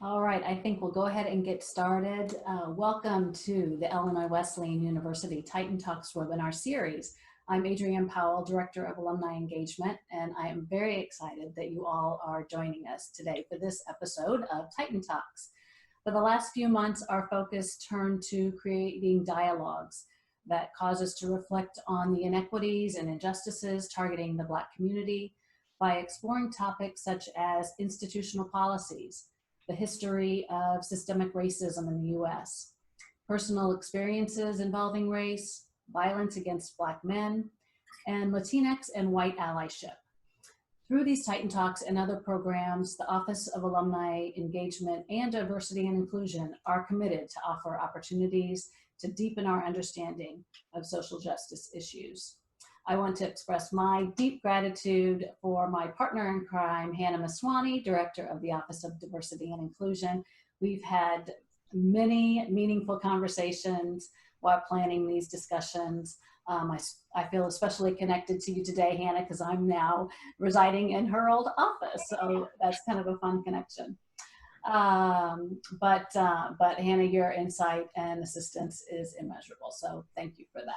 All right, I think we'll go ahead and get started. Welcome to the Illinois Wesleyan University Titan Talks webinar series. I'm Adrienne Powell, Director of Alumni Engagement, and I am very excited that you all are joining us today for this episode of Titan Talks. For the last few months, our focus turned to creating dialogues that cause us to reflect on the inequities and injustices targeting the Black community by exploring topics such as institutional policies, the history of systemic racism in the US, personal experiences involving race, violence against Black men, and Latinx and white allyship. Through these Titan Talks and other programs, the Office of Alumni Engagement and Diversity and Inclusion are committed to offer opportunities to deepen our understanding of social justice issues. I want to express my deep gratitude for my partner in crime, Hannah Maswani, Director of the Office of Diversity and Inclusion. We've had many meaningful conversations while planning these discussions. I feel especially connected to you today, Hannah, because I'm now residing in her old office. So that's kind of a fun connection. But Hannah, your insight and assistance is immeasurable. So thank you for that.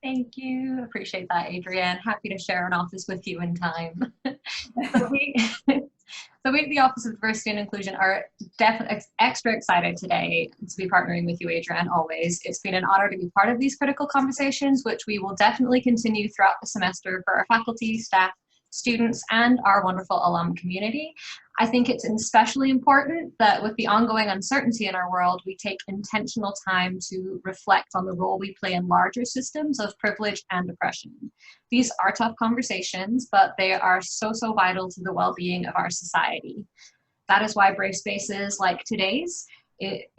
Thank you. Appreciate that, Adrienne. Happy to share an office with you in time. So we at the Office of Diversity and Inclusion are definitely extra excited today to be partnering with you, Adrienne, always. It's been an honor to be part of these critical conversations, which we will definitely continue throughout the semester for our faculty, staff, students, and our wonderful alum community. I think it's especially important that with the ongoing uncertainty in our world, we take intentional time to reflect on the role we play in larger systems of privilege and oppression. These are tough conversations, but they are so vital to the well-being of our society. That is why brave spaces like today's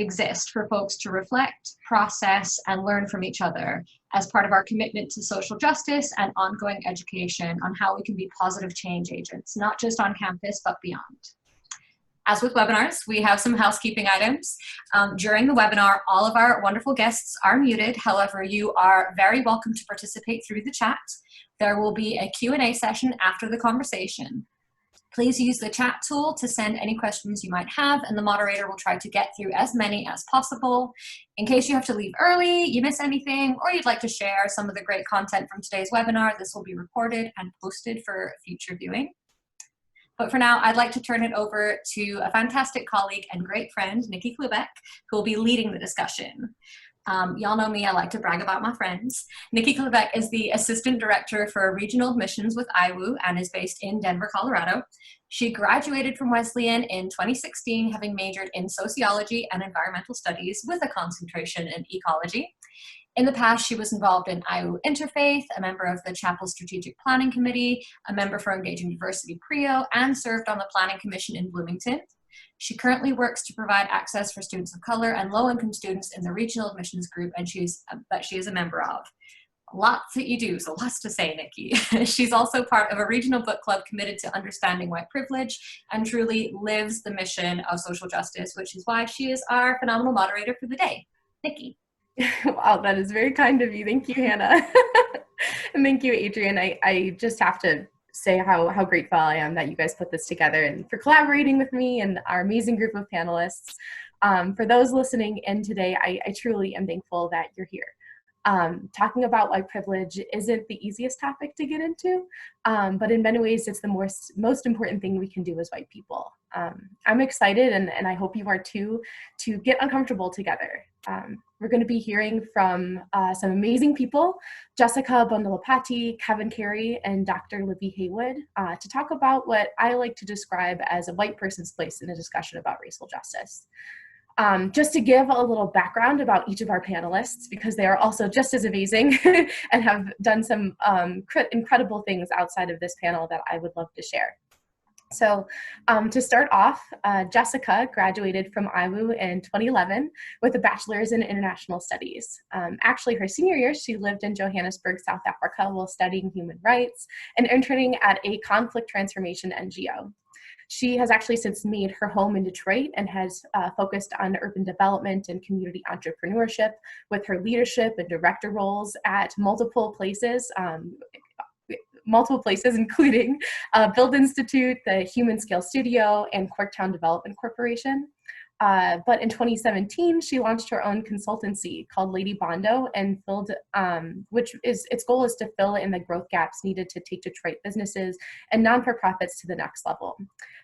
exist for folks to reflect, process, and learn from each other as part of our commitment to social justice and ongoing education on how we can be positive change agents, not just on campus, but beyond. As with webinars, we have some housekeeping items. During the webinar, all of our wonderful guests are muted. However, you are very welcome to participate through the chat. There will be a Q&A session after the conversation. Please use the chat tool to send any questions you might have, and the moderator will try to get through as many as possible. In case you have to leave early, you miss anything, or you'd like to share some of the great content from today's webinar, this will be recorded and posted for future viewing. But for now, I'd like to turn it over to a fantastic colleague and great friend, Nikki Klebek, who will be leading the discussion. Y'all know me, I like to brag about my friends. Nikki Klebek is the Assistant Director for Regional Admissions with IWU and is based in Denver, Colorado. She graduated from Wesleyan in 2016, having majored in sociology and environmental studies with a concentration in ecology. In the past, she was involved in IWU Interfaith, a member of the Chapel Strategic Planning Committee, a member for Engaging Diversity PRIO, and served on the Planning Commission in Bloomington. She currently works to provide access for students of color and low-income students in the regional admissions group, and that she is a member of. Lots that you do, so lots to say, Nikki. She's also part of a regional book club committed to understanding white privilege and truly lives the mission of social justice, which is why she is our phenomenal moderator for the day. Nikki. Wow, that is very kind of you. Thank you, Hannah. And thank you, Adrienne. I just have to say how grateful I am that you guys put this together and for collaborating with me and our amazing group of panelists. For those listening in today, I truly am thankful that you're here. Talking about white privilege isn't the easiest topic to get into, but in many ways it's the most important thing we can do as white people. I'm excited, and I hope you are too, to get uncomfortable together. We're going to be hearing from some amazing people, Jessica Bondalapati, Kevin Carey, and Dr. Libby Haywood, to talk about what I like to describe as a white person's place in a discussion about racial justice. Just to give a little background about each of our panelists, because they are also just as amazing and have done some incredible things outside of this panel that I would love to share. So to start off, Jessica graduated from IWU in 2011 with a bachelor's in international studies. Actually, her senior year, she lived in Johannesburg, South Africa, while studying human rights and interning at a conflict transformation NGO. She has actually since made her home in Detroit and has focused on urban development and community entrepreneurship with her leadership and director roles at multiple places, including Build Institute, the Human Scale Studio, and Corktown Development Corporation. But in 2017, she launched her own consultancy called Lady Bondo, and its goal is to fill in the growth gaps needed to take Detroit businesses and non-for-profits to the next level.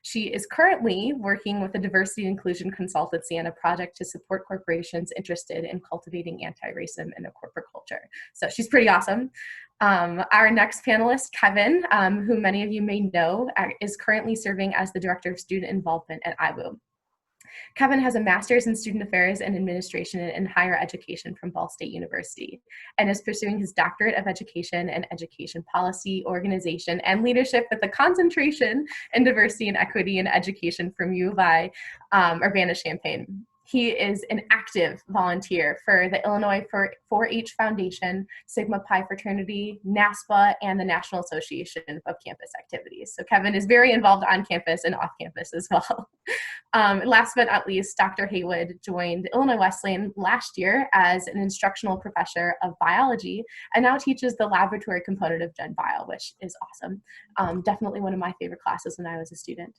She is currently working with a diversity and inclusion consultancy on a project to support corporations interested in cultivating anti-racism in their corporate culture. So she's pretty awesome. Our next panelist, Kevin, who many of you may know, is currently serving as the Director of Student Involvement at IWU. Kevin has a master's in student affairs and administration in higher education from Ball State University and is pursuing his doctorate of education and education policy, organization, and leadership with a concentration in diversity and equity in education from U of I, Urbana-Champaign. He is an active volunteer for the Illinois 4-H Foundation, Sigma Pi Fraternity, NASPA, and the National Association of Campus Activities. So Kevin is very involved on campus and off campus as well. Last but not least, Dr. Haywood joined Illinois Wesleyan last year as an instructional professor of biology and now teaches the laboratory component of Gen Bio, which is awesome. Definitely one of my favorite classes when I was a student.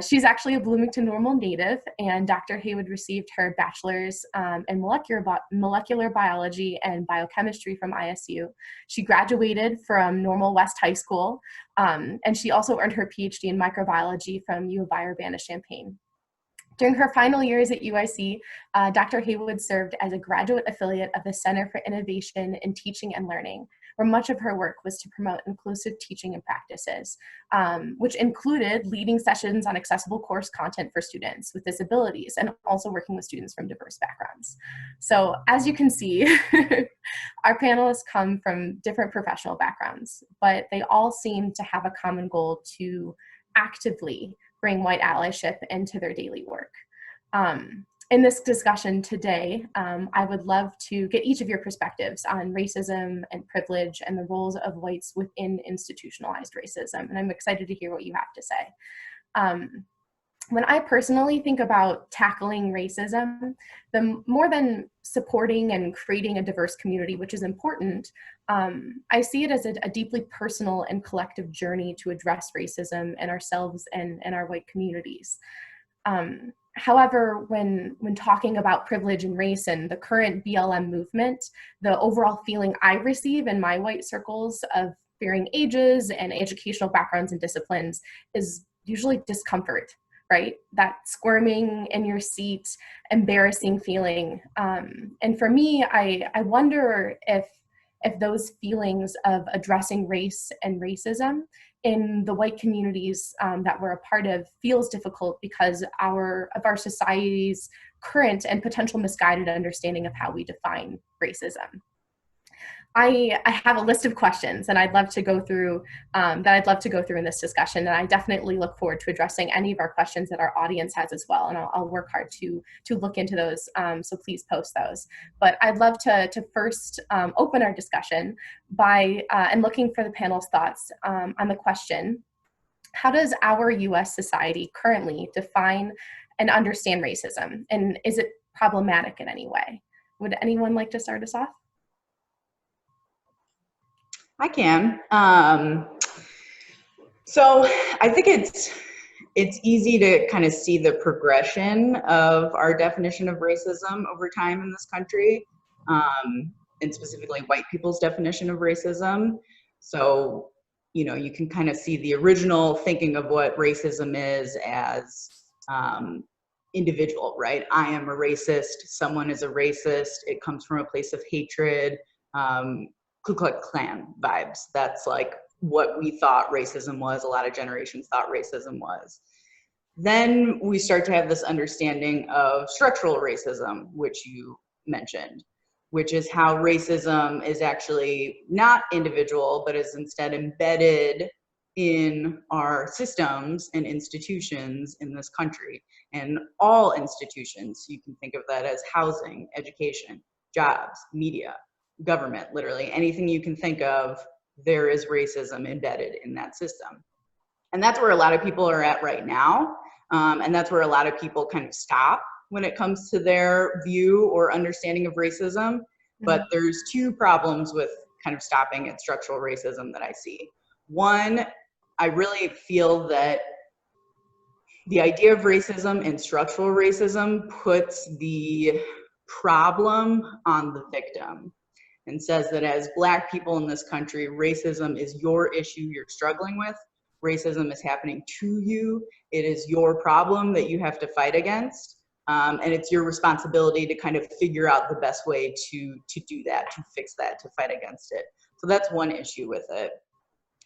She's actually a Bloomington Normal native, and Dr. Haywood received her bachelor's in molecular biology and biochemistry from ISU. She graduated from Normal West High School, and she also earned her PhD in microbiology from U of I Urbana-Champaign. During her final years at UIC, Dr. Haywood served as a graduate affiliate of the Center for Innovation in Teaching and Learning, where much of her work was to promote inclusive teaching and practices, which included leading sessions on accessible course content for students with disabilities and also working with students from diverse backgrounds. So as you can see, our panelists come from different professional backgrounds, but they all seem to have a common goal to actively bring white allyship into their daily work. In this discussion today, I would love to get each of your perspectives on racism and privilege and the roles of whites within institutionalized racism, and I'm excited to hear what you have to say. When I personally think about tackling racism, more than supporting and creating a diverse community, which is important, I see it as a deeply personal and collective journey to address racism in ourselves and our white communities. However, when talking about privilege and race and the current BLM movement, the overall feeling I receive in my white circles of varying ages and educational backgrounds and disciplines is usually discomfort, right? That squirming in your seat, embarrassing feeling. And for me, I wonder if those feelings of addressing race and racism in the white communities that we're a part of feels difficult because of our society's current and potential misguided understanding of how we define racism. I have a list of questions and I'd love to go through in this discussion, and I definitely look forward to addressing any of our questions that our audience has as well, and I'll work hard to look into those, so please post those. But I'd love to first open our discussion by and looking for the panel's thoughts on the question: how does our US society currently define and understand racism, and is it problematic in any way? Would anyone like to start us off? I can. So I think it's easy to kind of see the progression of our definition of racism over time in this country, and specifically white people's definition of racism. So, you know, you can kind of see the original thinking of what racism is as individual, right? I am a racist, someone is a racist, it comes from a place of hatred, Ku Klux Klan vibes. That's like what we thought racism was. A lot of generations thought racism was. Then we start to have this understanding of structural racism, which you mentioned, which is how racism is actually not individual, but is instead embedded in our systems and institutions in this country. And all institutions, you can think of that as housing, education, jobs, media, government, literally anything you can think of, there is racism embedded in that system. And that's where a lot of people are at right now. And that's where a lot of people kind of stop when it comes to their view or understanding of racism. But there's two problems with kind of stopping at structural racism that I see. One, I really feel that the idea of racism and structural racism puts the problem on the victim and says that as Black people in this country, racism is your issue you're struggling with. Racism is happening to you. It is your problem that you have to fight against. And it's your responsibility to kind of figure out the best way to do that, to fix that, to fight against it. So that's one issue with it.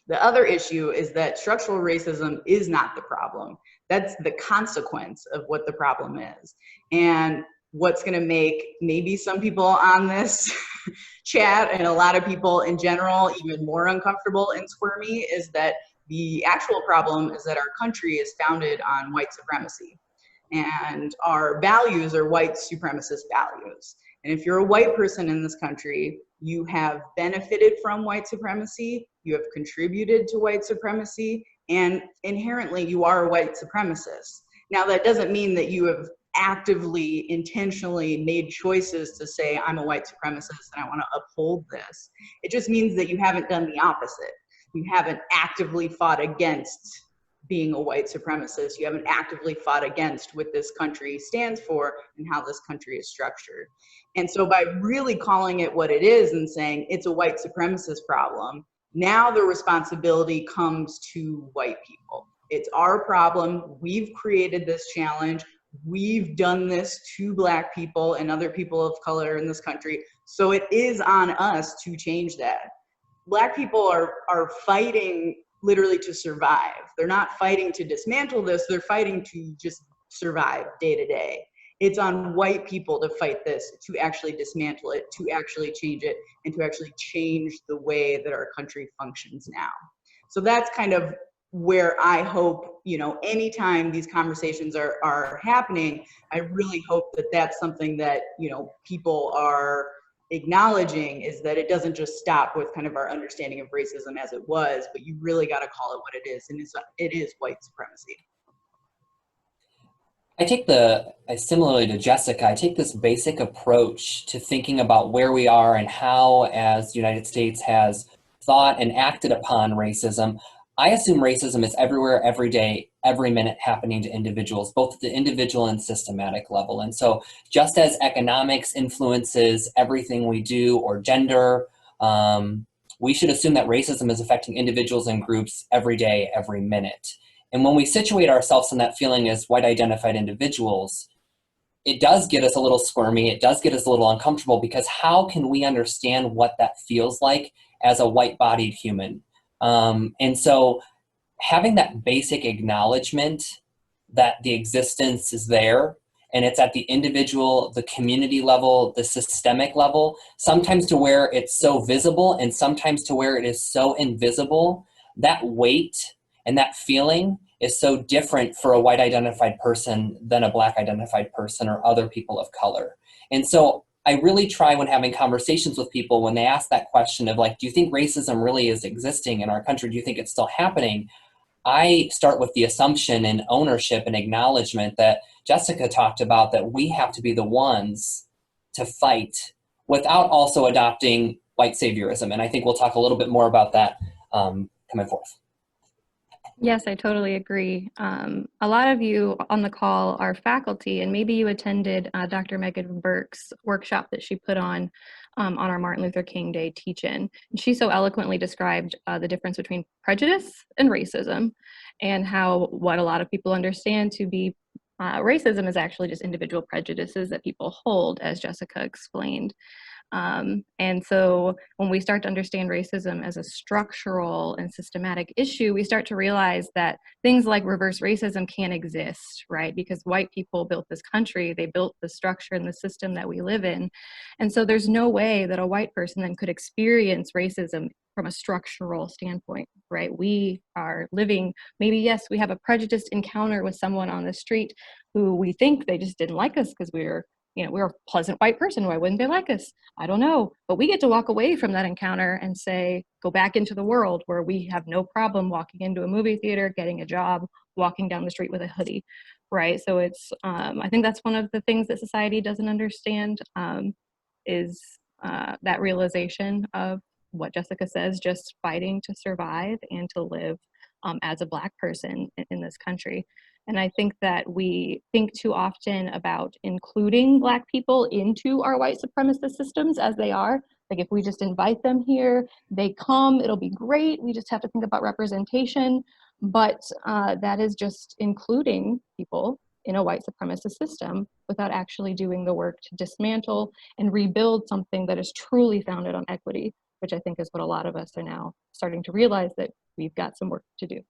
The other issue is that structural racism is not the problem. That's the consequence of what the problem is. And what's going to make maybe some people on this chat and a lot of people in general even more uncomfortable and squirmy is that the actual problem is that our country is founded on white supremacy. And our values are white supremacist values. And if you're a white person in this country, you have benefited from white supremacy, you have contributed to white supremacy, and inherently you are a white supremacist. Now, that doesn't mean that you have actively, intentionally made choices to say, I'm a white supremacist and I want to uphold this. It just means that you haven't done the opposite. You haven't actively fought against being a white supremacist. You haven't actively fought against what this country stands for and how this country is structured. And so by really calling it what it is and saying it's a white supremacist problem, now the responsibility comes to white people. It's our problem. We've created this challenge. We've done this to Black people and other people of color in this country. So it is on us to change that. Black people are fighting literally to survive. They're not fighting to dismantle this, they're fighting to just survive day to day. It's on white people to fight this, to actually dismantle it, to actually change it, and to actually change the way that our country functions now. So that's kind of where I hope, you know, anytime these conversations are happening, I really hope that that's something that, you know, people are acknowledging, is that it doesn't just stop with kind of our understanding of racism as it was, but you really got to call it what it is, and it is white supremacy. Similarly to Jessica, I take this basic approach to thinking about where we are and how, as the United States has thought and acted upon racism. I assume racism is everywhere, every day, every minute happening to individuals, both at the individual and systematic level. And so just as economics influences everything we do, or gender, we should assume that racism is affecting individuals and groups every day, every minute. And when we situate ourselves in that feeling as white identified individuals, it does get us a little squirmy, it does get us a little uncomfortable, because how can we understand what that feels like as a white-bodied human? And so having that basic acknowledgement that the existence is there, and it's at the individual, the community level, the systemic level, sometimes to where it's so visible and sometimes to where it is so invisible, that weight and that feeling is so different for a white identified person than a Black identified person or other people of color. And so I really try, when having conversations with people, when they ask that question of like, do you think racism really is existing in our country? Do you think it's still happening? I start with the assumption and ownership and acknowledgement that Jessica talked about, that we have to be the ones to fight without also adopting white saviorism. And I think we'll talk a little bit more about that coming forth. Yes, I totally agree. A lot of you on the call are faculty, and maybe you attended Dr. Megan Burke's workshop that she put on our Martin Luther King Day teach-in. And she so eloquently described the difference between prejudice and racism, and how what a lot of people understand to be racism is actually just individual prejudices that people hold, as Jessica explained. And so when we start to understand racism as a structural and systematic issue, we start to realize that things like reverse racism can't exist, right? Because white people built this country, they built the structure and the system that we live in. And so there's no way that a white person then could experience racism from a structural standpoint, right? We are living, maybe, yes, we have a prejudiced encounter with someone on the street who we think they just didn't like us because we're a pleasant white person. Why wouldn't they like us? I don't know. But we get to walk away from that encounter and say, go back into the world where we have no problem walking into a movie theater, getting a job, walking down the street with a hoodie, right? So it's, I think that's one of the things that society doesn't understand, is that realization of what Jessica says, just fighting to survive and to live as a Black person in this country. And I think that we think too often about including Black people into our white supremacist systems as they are. Like if we just invite them here, they come, it'll be great. We just have to think about representation. But that is just including people in a white supremacist system without actually doing the work to dismantle and rebuild something that is truly founded on equity, which I think is what a lot of us are now starting to realize that we've got some work to do.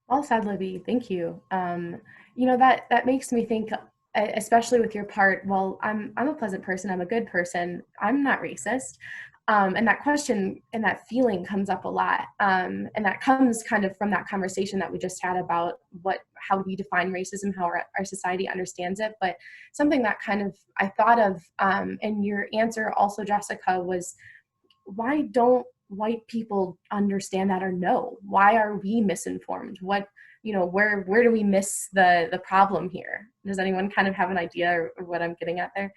Well said, Libby. Thank you. You know, that makes me think, especially with your part, well, I'm a pleasant person, I'm a good person, I'm not racist. And that question and that feeling comes up a lot. And that comes kind of from that conversation that we just had about how we define racism, how our society understands it. But something that kind of I thought of, and your answer also, Jessica, was why don't white people understand that or know? Why are we misinformed? What, you know, where do we miss the problem here? Does anyone kind of have an idea or what I'm getting at there?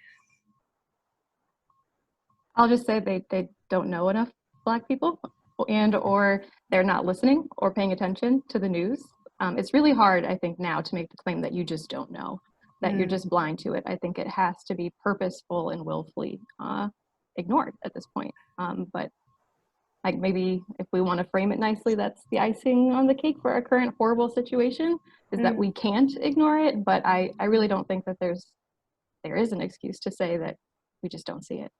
I'll just say they don't know enough Black people, and or they're not listening or paying attention to the news. It's really hard, I think, now to make the claim that you just don't know, that you're just blind to it. I think it has to be purposeful and willfully ignored at this point. But like maybe if we want to frame it nicely, that's the icing on the cake for our current horrible situation, is that we can't ignore it. But I really don't think that there is an excuse to say that we just don't see it.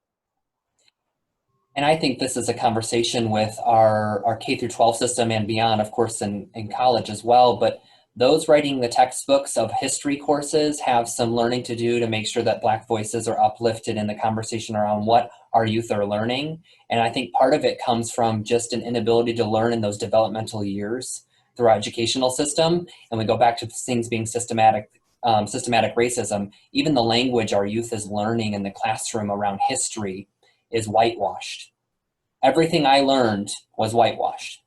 And I think this is a conversation with our K through 12 system and beyond, of course, in college as well. But those writing the textbooks of history courses have some learning to do to make sure that Black voices are uplifted in the conversation around what our youth are learning. And I think part of it comes from just an inability to learn in those developmental years through our educational system. And we go back to things being systematic racism. Even the language our youth is learning in the classroom around history is whitewashed. Everything I learned was whitewashed.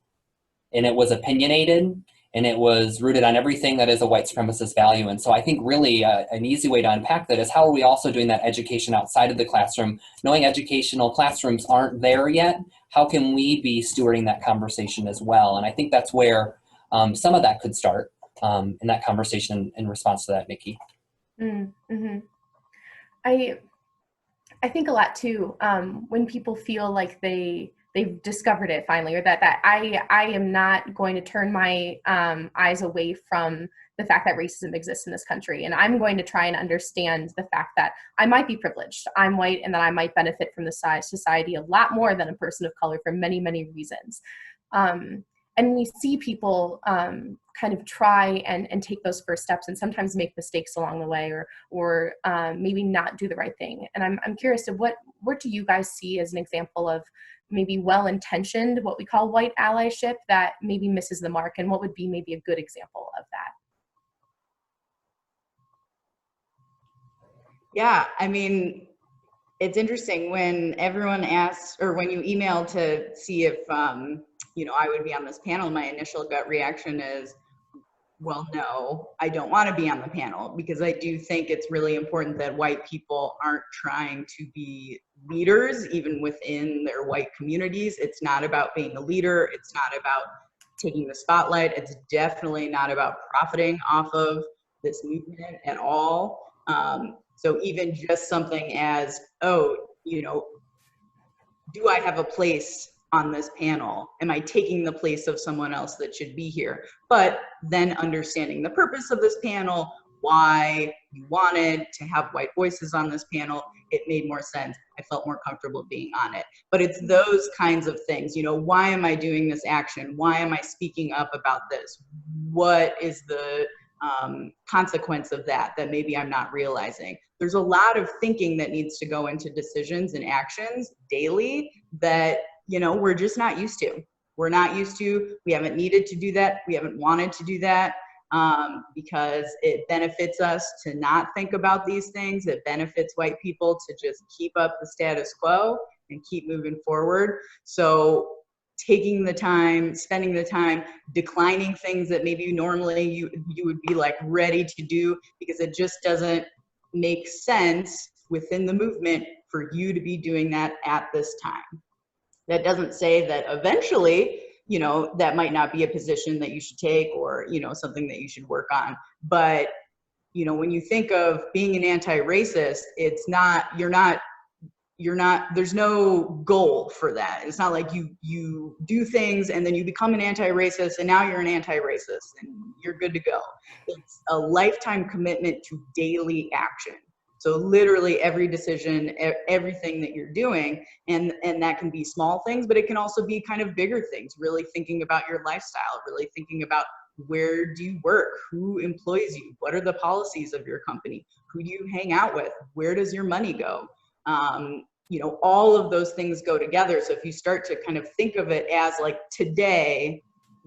And it was opinionated, and it was rooted on everything that is a white supremacist value. And so I think really an easy way to unpack that is how are we also doing that education outside of the classroom? Knowing educational classrooms aren't there yet, how can we be stewarding that conversation as well? And I think that's where some of that could start in that conversation in response to that, Nikki. Mm-hmm. I think a lot too, when people feel like they've discovered it finally, or that I am not going to turn my eyes away from the fact that racism exists in this country, and I'm going to try and understand the fact that I might be privileged, I'm white, and that I might benefit from the society a lot more than a person of color for many, many reasons. And we see people kind of try and take those first steps and sometimes make mistakes along the way, or maybe not do the right thing. And I'm curious to what do you guys see as an example of maybe well-intentioned, what we call white allyship, that maybe misses the mark, and what would be maybe a good example of that? Yeah, I mean, it's interesting when everyone asks, or when you email to see if, I would be on this panel, my initial gut reaction is, well, no, I don't want to be on the panel, because I do think it's really important that white people aren't trying to be leaders, even within their white communities. It's not about being a leader. It's not about taking the spotlight. It's definitely not about profiting off of this movement at all. So even just something as, do I have a place on this panel? Am I taking the place of someone else that should be here? But then understanding the purpose of this panel, why you wanted to have white voices on this panel, it made more sense. I felt more comfortable being on it. But it's those kinds of things, why am I doing this action? Why am I speaking up about this? What is the consequence of that maybe I'm not realizing? There's a lot of thinking that needs to go into decisions and actions daily that we're just not used to. We're not used to. We haven't needed to do that. We haven't wanted to do that because it benefits us to not think about these things. It benefits white people to just keep up the status quo and keep moving forward. So taking the time, spending the time, declining things that maybe normally you would be like ready to do because it just doesn't make sense within the movement for you to be doing that at this time. That doesn't say that eventually you know, that might not be a position that you should take, or, you know, something that you should work on. But, you know, when you think of being an anti-racist, it's not, you're not, there's no goal for that. It's not like you do things and then you become an anti-racist and now you're an anti-racist and you're good to go. It's a lifetime commitment to daily action. So literally every decision, everything that you're doing, and that can be small things, but it can also be kind of bigger things, really thinking about your lifestyle, really thinking about where do you work, who employs you, what are the policies of your company, who do you hang out with, where does your money go? You know, all of those things go together. So if you start to kind of think of it as like, today,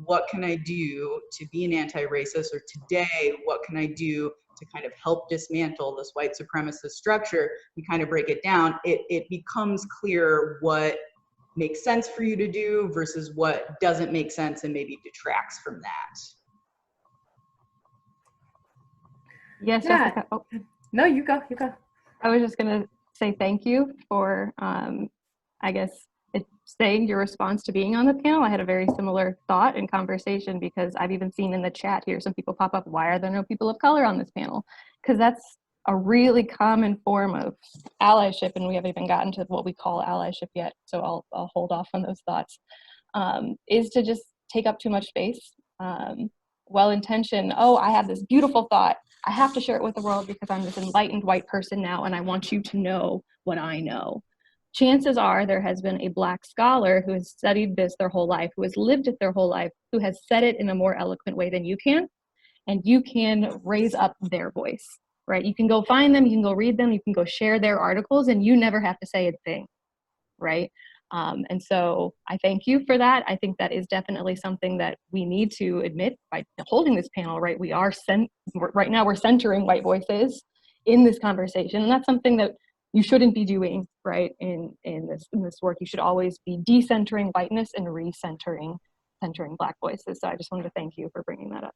what can I do to be an anti-racist? Or today, what can I do to kind of help dismantle this white supremacist structure? You kind of break it down. It becomes clear what makes sense for you to do versus what doesn't make sense and maybe detracts from that. Yes, Yeah. Jessica. Oh, No, you go. I was just going to say thank you for, I guess, saying your response to being on the panel. I had a very similar thought and conversation, because I've even seen in the chat here some people pop up, why are there no people of color on this panel? Because that's a really common form of allyship, and we haven't even gotten to what we call allyship yet, so I'll hold off on those thoughts, is to just take up too much space. Well-intentioned, oh, I have this beautiful thought, I have to share it with the world because I'm this enlightened white person now and I want you to know what I know. Chances are there has been a Black scholar who has studied this their whole life, who has lived it their whole life, who has said it in a more eloquent way than you can, and you can raise up their voice, right? You can go find them, you can go read them, you can go share their articles, and you never have to say a thing, right? And so I thank you for that. I think that is definitely something that we need to admit by holding this panel, right? We are right now we're centering white voices in this conversation, and that's something that you shouldn't be doing, right? In this work, you should always be decentering whiteness and recentering Black voices. So I just wanted to thank you for bringing that up.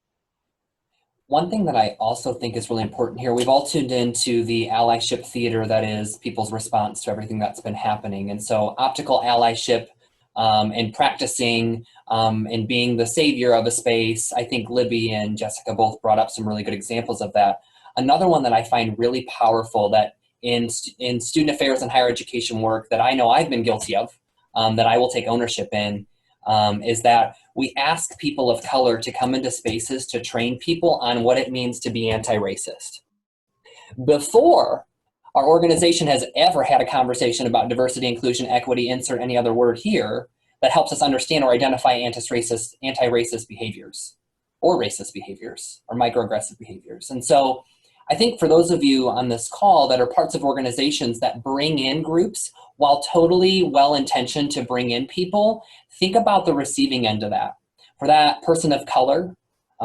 One thing that I also think is really important here, we've all tuned into the allyship theater that is people's response to everything that's been happening. And so optical allyship and practicing and being the savior of a space, I think Libby and Jessica both brought up some really good examples of that. Another one that I find really powerful that in student affairs and higher education work that I know I've been guilty of, that I will take ownership in, is that we ask people of color to come into spaces to train people on what it means to be anti-racist. Before our organization has ever had a conversation about diversity, inclusion, equity, insert any other word here that helps us understand or identify anti-racist behaviors or racist behaviors or microaggressive behaviors. And so I think for those of you on this call that are parts of organizations that bring in groups, while totally well-intentioned to bring in people, think about the receiving end of that. For that person of color,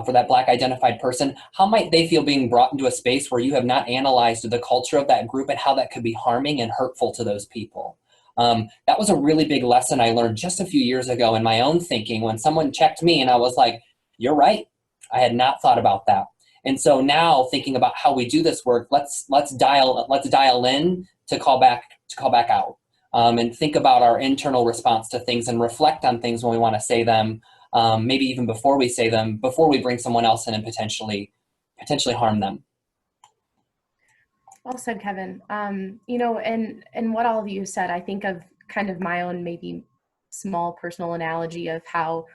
for that Black identified person, how might they feel being brought into a space where you have not analyzed the culture of that group and how that could be harming and hurtful to those people? That was a really big lesson I learned just a few years ago in my own thinking when someone checked me and I was like, you're right, I had not thought about that. And so now thinking about how we do this work, let's dial in to call back out, and think about our internal response to things and reflect on things when we want to say them, maybe even before we say them, before we bring someone else in and potentially harm them. Well said, Kevin. You know, and what all of you said, I think of kind of my own maybe small personal analogy of how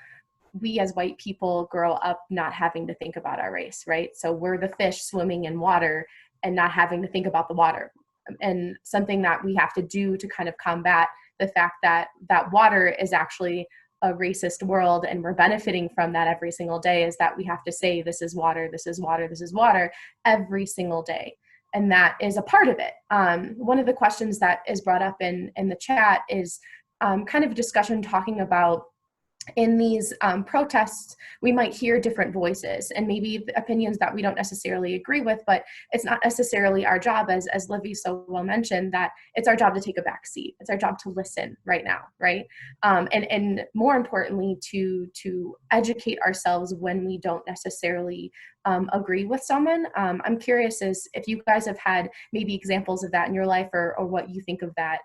we as white people grow up not having to think about our race, right? So we're the fish swimming in water and not having to think about the water. And something that we have to do to kind of combat the fact that that water is actually a racist world and we're benefiting from that every single day is that we have to say, this is water, this is water, this is water every single day. And that is a part of it. One of the questions that is brought up in the chat is kind of a discussion talking about in these protests, we might hear different voices and maybe opinions that we don't necessarily agree with, but it's not necessarily our job, as Libby so well mentioned, that it's our job to take a back seat. It's our job to listen right now, right? And more importantly, to educate ourselves when we don't necessarily agree with someone. I'm curious as if you guys have had maybe examples of that in your life or what you think of that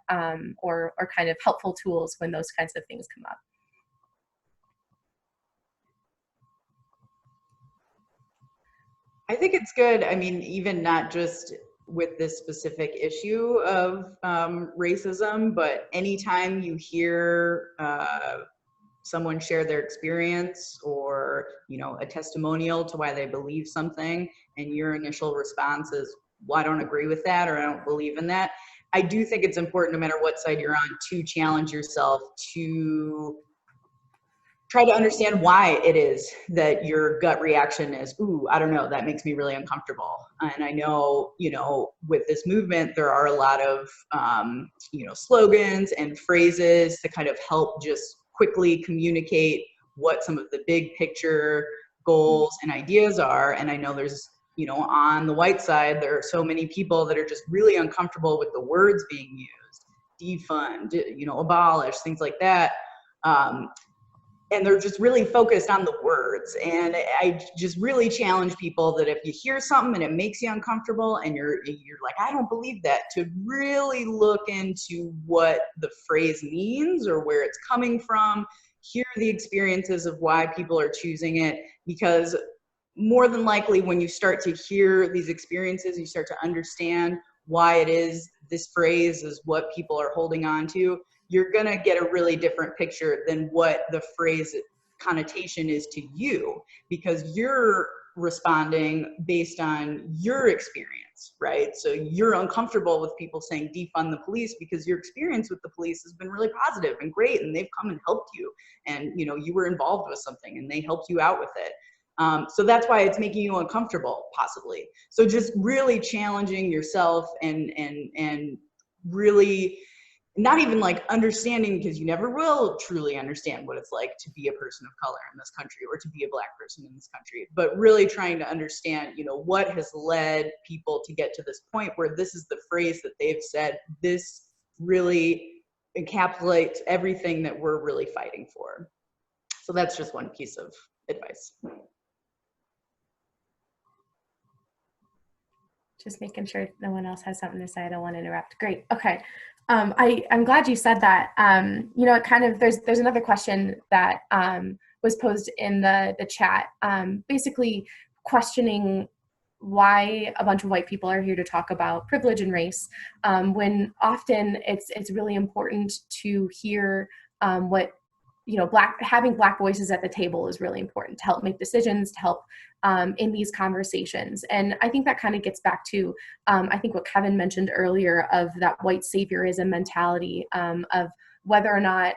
or kind of helpful tools when those kinds of things come up. I think it's good. I mean, even not just with this specific issue of racism, but anytime you hear someone share their experience or, you know, a testimonial to why they believe something, and your initial response is, well, I don't agree with that, or I don't believe in that. I do think it's important, no matter what side you're on, to challenge yourself to try to understand why it is that your gut reaction is, ooh, I don't know, that makes me really uncomfortable. And I know, you know, with this movement, there are a lot of, you know, slogans and phrases to kind of help just quickly communicate what some of the big picture goals and ideas are. And I know there's, you know, on the white side, there are so many people that are just really uncomfortable with the words being used, defund, you know, abolish, things like that. And they're just really focused on the words. And I just really challenge people that if you hear something and it makes you uncomfortable and you're like, I don't believe that, to really look into what the phrase means or where it's coming from, hear the experiences of why people are choosing it. Because more than likely, when you start to hear these experiences, you start to understand why it is this phrase is what people are holding on to, you're gonna get a really different picture than what the phrase connotation is to you, because you're responding based on your experience, right? So you're uncomfortable with people saying defund the police because your experience with the police has been really positive and great, and they've come and helped you, and you know, you were involved with something and they helped you out with it. So that's why it's making you uncomfortable, possibly. So just really challenging yourself and really not even like understanding, because you never will truly understand what it's like to be a person of color in this country or to be a Black person in this country, but really trying to understand, you know, what has led people to get to this point where this is the phrase that they've said, this really encapsulates everything that we're really fighting for. So that's just one piece of advice. Just making sure no one else has something to say. I don't want to interrupt. Great. Okay. I'm glad you said that. You know, it kind of, there's another question that was posed in the chat, basically questioning why a bunch of white people are here to talk about privilege and race, when often it's really important to hear what, you know, having Black voices at the table is really important to help make decisions, to help in these conversations. And I think that kind of gets back to, I think what Kevin mentioned earlier of that white saviorism mentality, of whether or not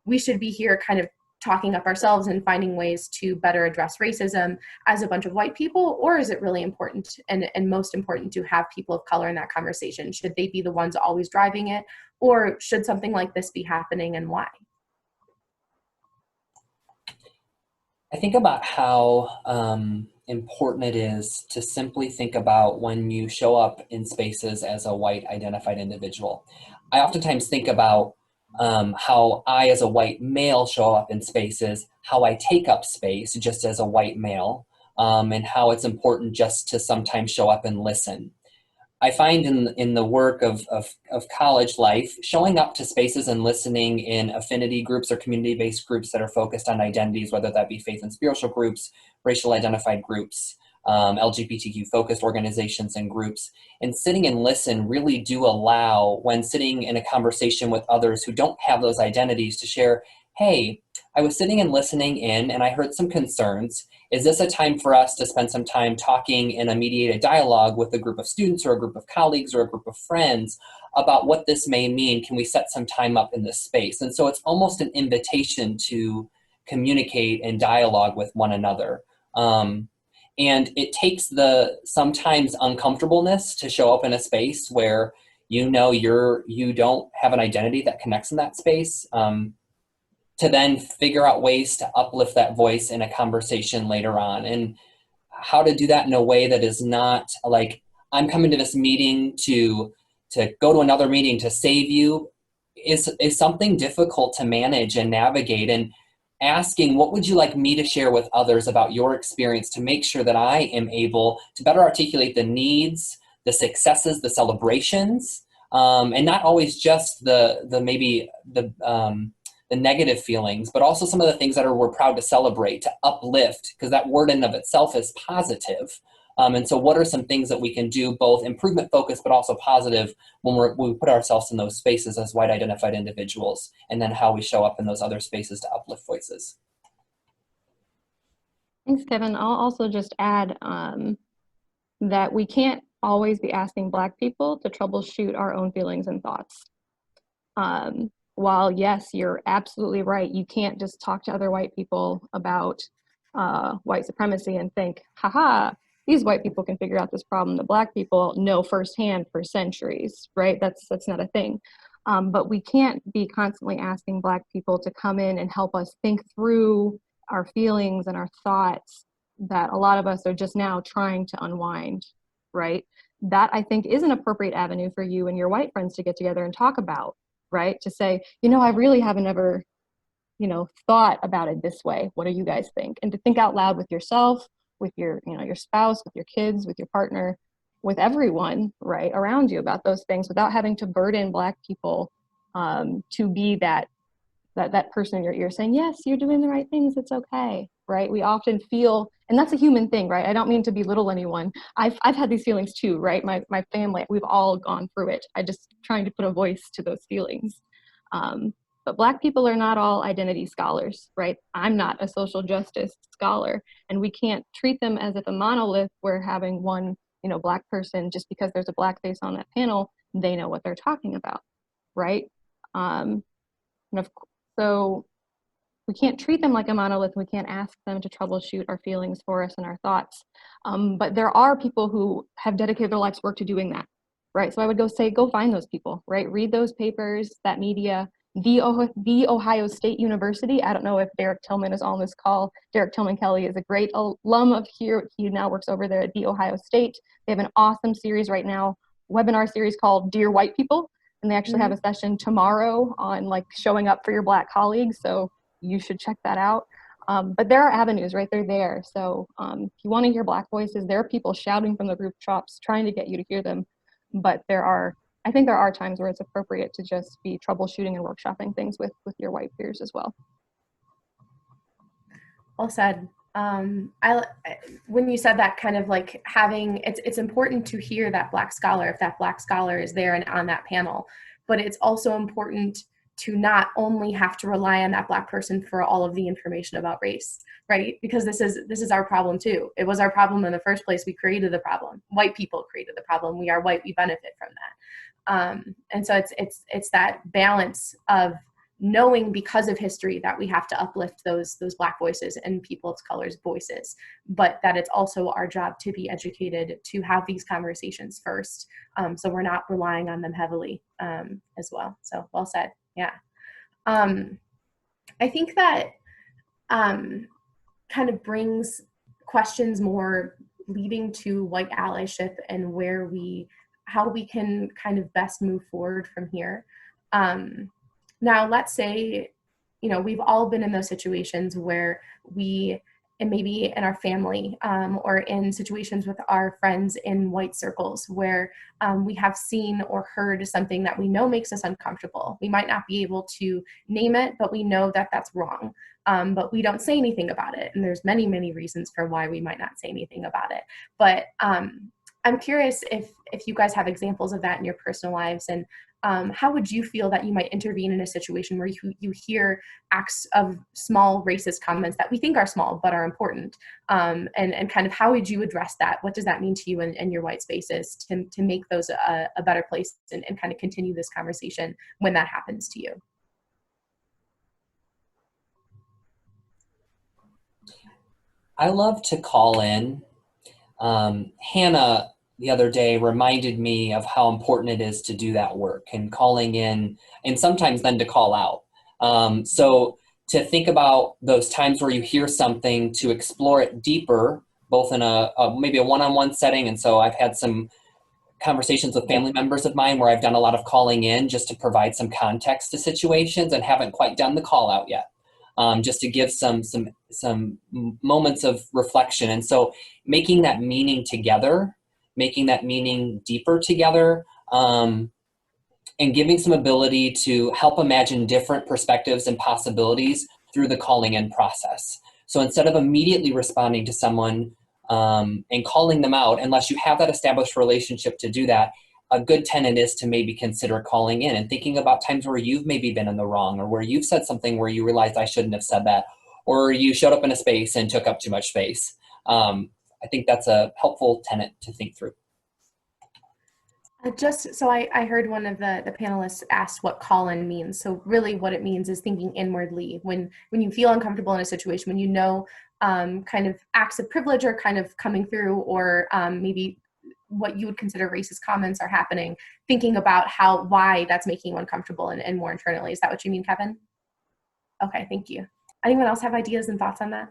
we should be here kind of talking up ourselves and finding ways to better address racism as a bunch of white people, or is it really important and most important to have people of color in that conversation? Should they be the ones always driving it, or should something like this be happening, and why? I think about how important it is to simply think about when you show up in spaces as a white identified individual. I oftentimes think about how I, as a white male, show up in spaces, how I take up space just as a white male, and how it's important just to sometimes show up and listen. I find in the work of college life, showing up to spaces and listening in affinity groups or community-based groups that are focused on identities, whether that be faith and spiritual groups, racial identified groups, LGBTQ-focused organizations and groups, and sitting and listen really do allow, when sitting in a conversation with others who don't have those identities, to share, hey, I was sitting and listening in and I heard some concerns. Is this a time for us to spend some time talking in a mediated dialogue with a group of students or a group of colleagues or a group of friends about what this may mean? Can we set some time up in this space? And so it's almost an invitation to communicate and dialogue with one another. And it takes the sometimes uncomfortableness to show up in a space where you know you don't have an identity that connects in that space, to then figure out ways to uplift that voice in a conversation later on, and how to do that in a way that is not like, I'm coming to this meeting to go to another meeting to save you, is something difficult to manage and navigate. And asking, what would you like me to share with others about your experience to make sure that I am able to better articulate the needs, the successes, the celebrations, and not always just the negative feelings, but also some of the things that we're proud to celebrate, to uplift, because that word in of itself is positive. And so what are some things that we can do, both improvement focused, but also positive when we put ourselves in those spaces as white identified individuals, and then how we show up in those other spaces to uplift voices. Thanks, Kevin. I'll also just add that we can't always be asking Black people to troubleshoot our own feelings and thoughts. While yes, you're absolutely right, you can't just talk to other white people about white supremacy and think, haha, these white people can figure out this problem that Black people know firsthand for centuries, right? That's not a thing. But we can't be constantly asking Black people to come in and help us think through our feelings and our thoughts that a lot of us are just now trying to unwind, right? That I think is an appropriate avenue for you and your white friends to get together and talk about, right? To say, I really haven't ever, thought about it this way. What do you guys think? And to think out loud with yourself, with your, your spouse, with your kids, with your partner, with everyone, right, around you about those things without having to burden Black people to be that person in your ear saying, yes, you're doing the right things, it's okay, right? We often feel, and that's a human thing, right? I don't mean to belittle anyone. I've had these feelings too, right? My family, we've all gone through it. I just trying to put a voice to those feelings. But Black people are not all identity scholars, right? I'm not a social justice scholar, and we can't treat them as if a monolith where having one, Black person, just because there's a Black face on that panel, they know what they're talking about, right? So we can't treat them like a monolith. We can't ask them to troubleshoot our feelings for us and our thoughts. But there are people who have dedicated their life's work to doing that, right? So I would go find those people, right? Read those papers, that media, the Ohio State University. I don't know if Derek Tillman is on this call. Derek Tillman Kelly is a great alum of here. He now works over there at the Ohio State. They have an awesome series right now, webinar series called Dear White People. And they actually have a session tomorrow on like showing up for your Black colleagues. So you should check that out. But there are avenues, right? They're there. So if you want to hear Black voices, there are people shouting from the rooftops trying to get you to hear them. But I think there are times where it's appropriate to just be troubleshooting and workshopping things with your white peers as well. Well said. When you said that, kind of like having, it's important to hear that Black scholar, if that Black scholar is there and on that panel, but it's also important to not only have to rely on that Black person for all of the information about race, right? Because this is our problem too. It was our problem in the first place. We created the problem. White people created the problem. We are white. We benefit from that. And so it's that balance of knowing, because of history, that we have to uplift those Black voices and people of color's voices, but that it's also our job to be educated, to have these conversations first, so we're not relying on them heavily as well. So well said. Yeah. I think that kind of brings questions more leading to white allyship and how we can kind of best move forward from here. Now, let's say, we've all been in those situations where and maybe in our family or in situations with our friends in white circles where we have seen or heard something that we know makes us uncomfortable. We might not be able to name it, but we know that that's wrong. But we don't say anything about it. And there's many, many reasons for why we might not say anything about it. But I'm curious if you guys have examples of that in your personal lives, and how would you feel that you might intervene in a situation where you hear acts of small racist comments that we think are small but are important, and kind of how would you address that? What does that mean to you and your white spaces to make those a better place and kind of continue this conversation when that happens to you? I love to call in. Hannah the other day reminded me of how important it is to do that work and calling in, and sometimes then to call out. So to think about those times where you hear something, to explore it deeper, both in maybe a one-on-one setting. And so I've had some conversations with family members of mine where I've done a lot of calling in just to provide some context to situations, and haven't quite done the call out yet. Just to give some moments of reflection. And so making that meaning together, making that meaning deeper together, and giving some ability to help imagine different perspectives and possibilities through the calling in process. So instead of immediately responding to someone, and calling them out, unless you have that established relationship to do that, a good tenet is to maybe consider calling in and thinking about times where you've maybe been in the wrong, or where you've said something where you realized I shouldn't have said that, or you showed up in a space and took up too much space. I think that's a helpful tenet to think through. Just so I heard one of the panelists asked what call-in means. So really what it means is thinking inwardly. When you feel uncomfortable in a situation, when you know kind of acts of privilege are kind of coming through, or maybe what you would consider racist comments are happening, thinking about why that's making you uncomfortable and more internally. Is that what you mean, Kevin? Okay, thank you. Anyone else have ideas and thoughts on that?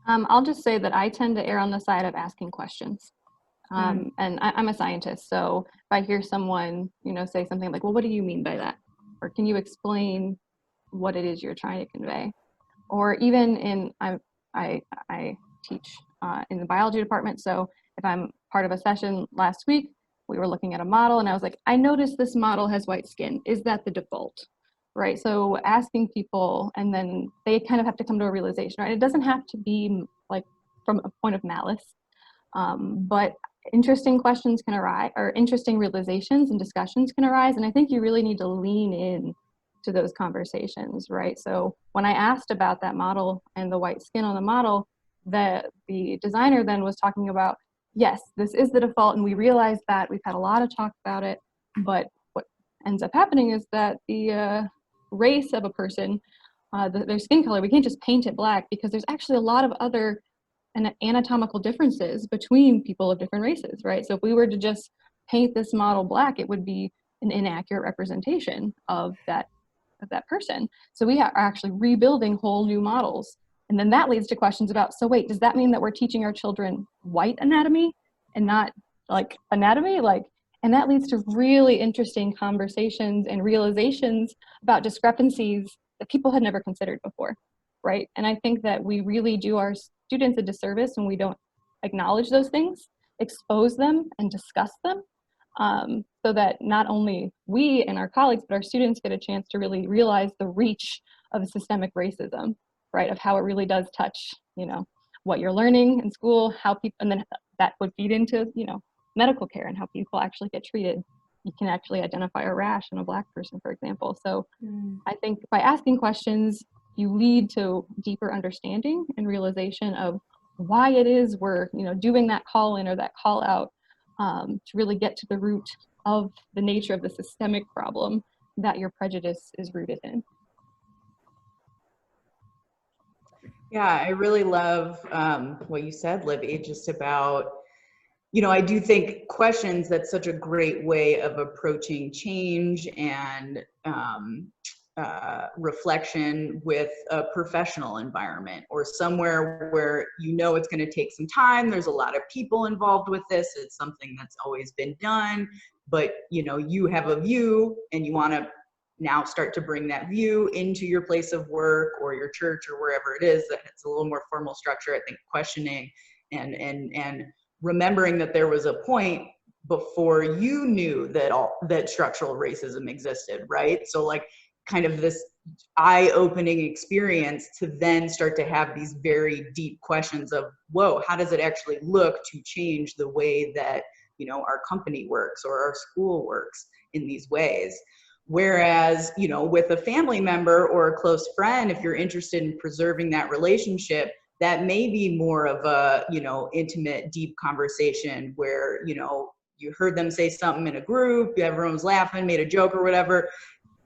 I'll just say that I tend to err on the side of asking questions. And I'm a scientist, so if I hear someone, say something like, well, what do you mean by that? Or can you explain what it is you're trying to convey? Or even I teach in the biology department, so if I'm part of a session last week, we were looking at a model and I was like, I noticed this model has white skin. Is that the default? Right, so asking people, and then they kind of have to come to a realization, right? It doesn't have to be like from a point of malice, but interesting questions can arise, or interesting realizations and discussions can arise, and I think you really need to lean in to those conversations, right? So when I asked about that model and the white skin on the model, the designer then was talking about, yes, this is the default, and we realize that, we've had a lot of talk about it, but what ends up happening is that the race of a person, their skin color, we can't just paint it black, because there's actually a lot of other anatomical differences between people of different races, right? So if we were to just paint this model black, it would be an inaccurate representation of that person. So we are actually rebuilding whole new models. And then that leads to questions about, so wait, does that mean that we're teaching our children white anatomy and not like anatomy? And that leads to really interesting conversations and realizations about discrepancies that people had never considered before, right? And I think that we really do our students a disservice when we don't acknowledge those things, expose them, and discuss them, so that not only we and our colleagues, but our students get a chance to really realize the reach of systemic racism, right? Of how it really does touch, what you're learning in school, how people, and then that would feed into, medical care and how people actually get treated. You can actually identify a rash in a Black person, for example. So I think by asking questions, you lead to deeper understanding and realization of why it is we're, doing that call in or that call out, to really get to the root of the nature of the systemic problem that your prejudice is rooted in. Yeah, I really love what you said, Libby, just about, I do think questions, that's such a great way of approaching change and reflection with a professional environment, or somewhere where it's going to take some time. There's a lot of people involved with this. It's something that's always been done, but you have a view and you want to now start to bring that view into your place of work or your church or wherever it is, that it's a little more formal structure. I think questioning and remembering that there was a point before you knew that structural racism existed, right? So kind of this eye-opening experience to then start to have these very deep questions of, whoa, how does it actually look to change the way that our company works or our school works in these ways? Whereas, with a family member or a close friend, if you're interested in preserving that relationship, that may be more of a, intimate, deep conversation where, you heard them say something in a group, everyone was laughing, made a joke or whatever.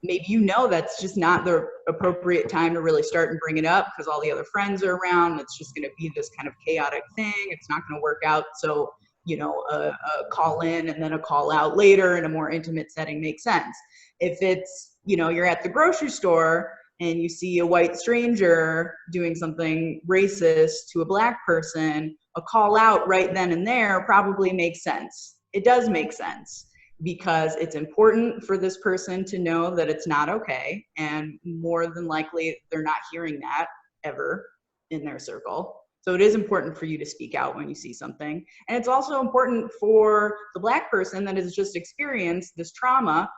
Maybe that's just not the appropriate time to really start and bring it up because all the other friends are around. It's just going to be this kind of chaotic thing. It's not going to work out. So, a call in and then a call out later in a more intimate setting makes sense. If it's, you're at the grocery store and you see a white stranger doing something racist to a Black person, a call out right then and there probably makes sense. It does make sense because it's important for this person to know that it's not okay. And more than likely, they're not hearing that ever in their circle. So it is important for you to speak out when you see something. And it's also important for the Black person that has just experienced this trauma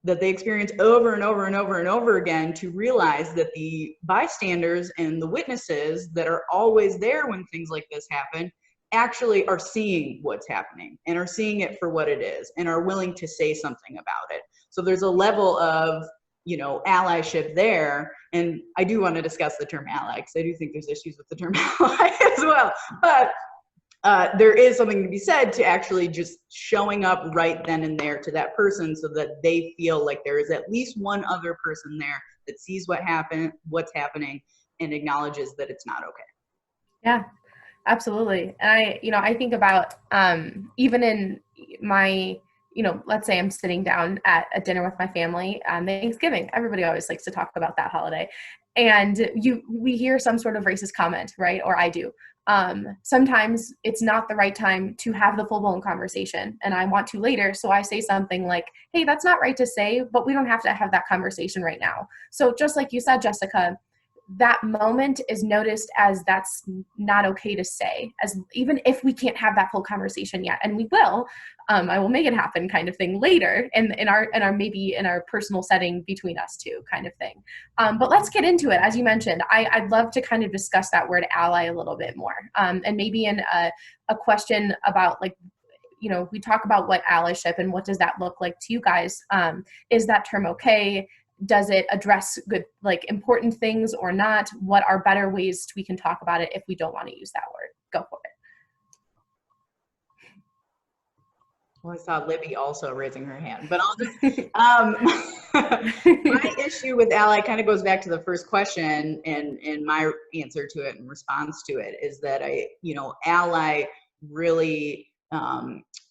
that they experience over and over and over and over again, to realize that the bystanders and the witnesses that are always there when things like this happen actually are seeing what's happening and are seeing it for what it is and are willing to say something about it. So there's a level of, you know, allyship there. And I do want to discuss the term ally, because I do think there's issues with the term ally as well. But there is something to be said to actually just showing up right then and there to that person, so that they feel like there is at least one other person there that sees what's happening, and acknowledges that it's not okay. Yeah, absolutely. And I think about even in my, let's say I'm sitting down at a dinner with my family on Thanksgiving. Everybody always likes to talk about that holiday. And we hear some sort of racist comment, right? Or I do. Sometimes it's not the right time to have the full-blown conversation, and I want to later. So I say something like, hey, that's not right to say, but we don't have to have that conversation right now. So just like you said, Jessica, that moment is noticed as that's not okay to say, as even if we can't have that full conversation yet, and we will, I will make it happen kind of thing later in our maybe in our personal setting between us two kind of thing. But let's get into it. As you mentioned, I'd love to kind of discuss that word ally a little bit more, and maybe in a question about, like, we talk about what allyship and what does that look like to you guys. Is that term okay? Does it address good, like, important things or not? What are better ways we can talk about it if we don't want to use that word? Go for it. Well, I saw Libby also raising her hand, but I'll just, my issue with ally kind of goes back to the first question, and my answer to it and response to it is that ally really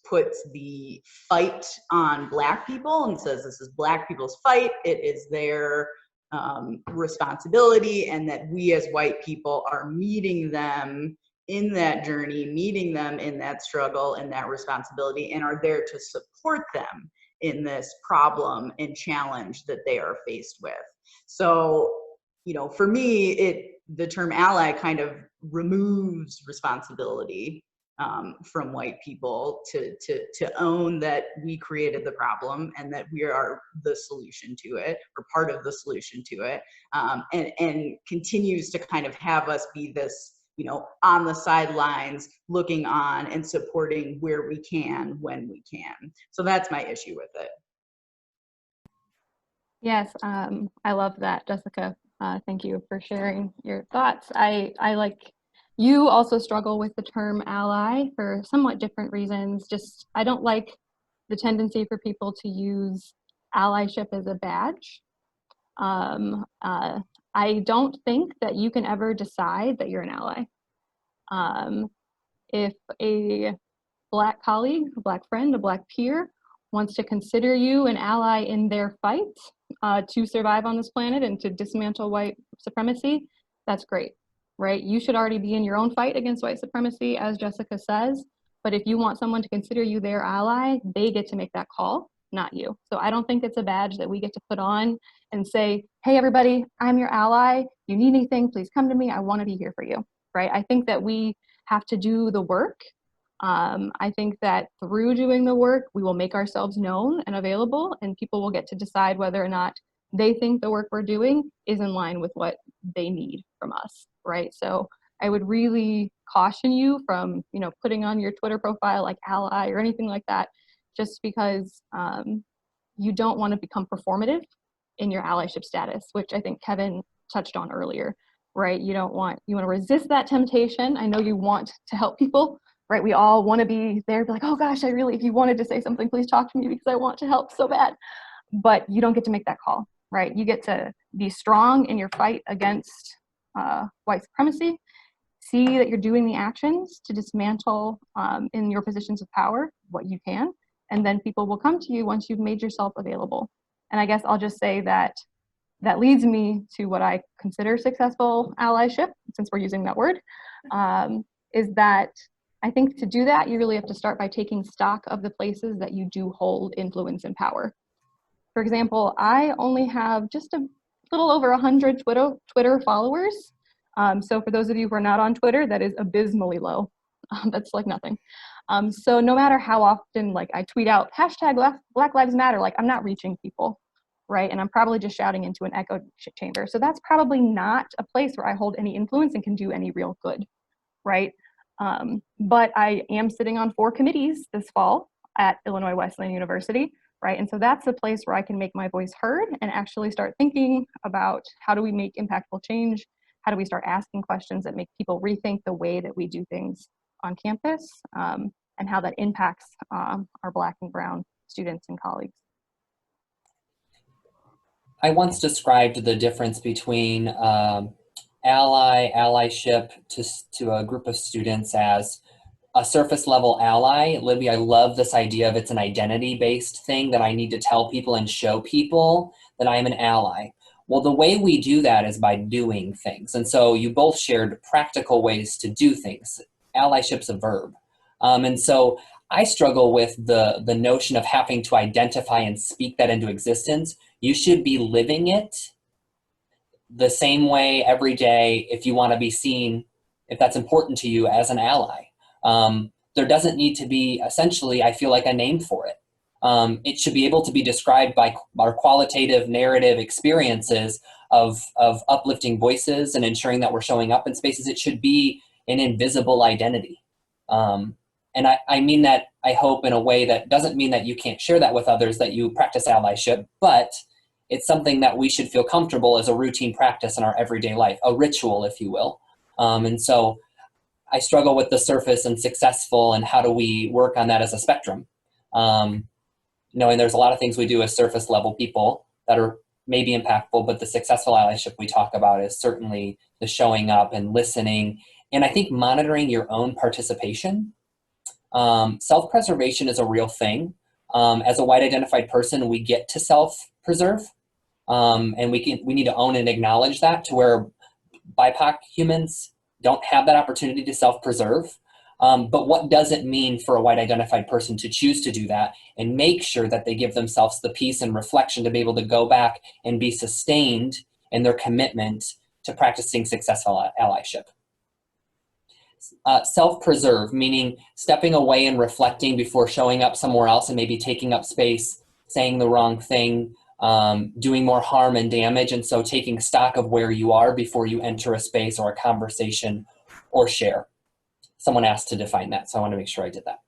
puts the fight on Black people and says this is Black people's fight. It is their responsibility, and that we as white people are meeting them in that journey, meeting them in that struggle and that responsibility, and are there to support them in this problem and challenge that they are faced with. So, for me, the term ally kind of removes responsibility from white people to own that we created the problem and that we are the solution to it, or part of the solution to it, and continues to kind of have us be this, on the sidelines, looking on and supporting where we can, when we can. So that's my issue with it. Yes, I love that, Jessica. Thank you for sharing your thoughts. I like, you also struggle with the term ally for somewhat different reasons. Just, I don't like the tendency for people to use allyship as a badge. I don't think that you can ever decide that you're an ally. If a Black colleague, a Black friend, a Black peer wants to consider you an ally in their fight to survive on this planet and to dismantle white supremacy, that's great, right? You should already be in your own fight against white supremacy, as Jessica says, but if you want someone to consider you their ally, they get to make that call, not you. So I don't think it's a badge that we get to put on and say, hey, everybody, I'm your ally. You need anything, please come to me. I want to be here for you, right? I think that we have to do the work. I think that through doing the work, we will make ourselves known and available, and people will get to decide whether or not they think the work we're doing is in line with what they need from us, right? So I would really caution you from, putting on your Twitter profile like ally or anything like that, just because you don't want to become performative in your allyship status, which I think Kevin touched on earlier, right? You want to resist that temptation. I know you want to help people, right? We all want to be there, be like, oh gosh, if you wanted to say something, please talk to me because I want to help so bad. But you don't get to make that call, right? You get to be strong in your fight against white supremacy, see that you're doing the actions to dismantle in your positions of power what you can, and then people will come to you once you've made yourself available. And I guess I'll just say that leads me to what I consider successful allyship, since we're using that word, is that I think to do that, you really have to start by taking stock of the places that you do hold influence and power. For example, I only have just a little over 100 Twitter followers. So for those of you who are not on Twitter, that is abysmally low. That's like nothing. So no matter how often like I tweet out hashtag Black Lives Matter, like I'm not reaching people, right? And I'm probably just shouting into an echo chamber. So that's probably not a place where I hold any influence and can do any real good, right? But I am sitting on 4 committees this fall at Illinois Wesleyan University, right? And so that's a place where I can make my voice heard and actually start thinking about how do we make impactful change? How do we start asking questions that make people rethink the way that we do things on campus, and how that impacts our Black and Brown students and colleagues. I once described the difference between allyship to a group of students as a surface level ally. Libby, I love this idea of it's an identity based thing that I need to tell people and show people that I am an ally. Well, the way we do that is by doing things. And so you both shared practical ways to do things. Allyship's a verb. And so I struggle with the notion of having to identify and speak that into existence. You should be living it the same way every day if you want to be seen, if that's important to you, as an ally. There doesn't need to be, essentially, I feel like, a name for it. It should be able to be described by our qualitative narrative experiences of uplifting voices and ensuring that we're showing up in spaces. It should be an invisible identity. And I mean that, I hope, in a way that doesn't mean that you can't share that with others, that you practice allyship, but it's something that we should feel comfortable as a routine practice in our everyday life, a ritual, if you will. And so I struggle with the surface and successful, and how do we work on that as a spectrum? Knowing there's a lot of things we do as surface level people that are maybe impactful, but the successful allyship we talk about is certainly the showing up and listening. And I think monitoring your own participation. Self-preservation is a real thing. As a white identified person, we get to self-preserve. And we need to own and acknowledge that, to where BIPOC humans don't have that opportunity to self-preserve. But what does it mean for a white identified person to choose to do that and make sure that they give themselves the peace and reflection to be able to go back and be sustained in their commitment to practicing successful allyship? Self-preserve, meaning stepping away and reflecting before showing up somewhere else and maybe taking up space, saying the wrong thing, doing more harm and damage. And so taking stock of where you are before you enter a space or a conversation or share. Someone asked to define that, so I want to make sure I did that.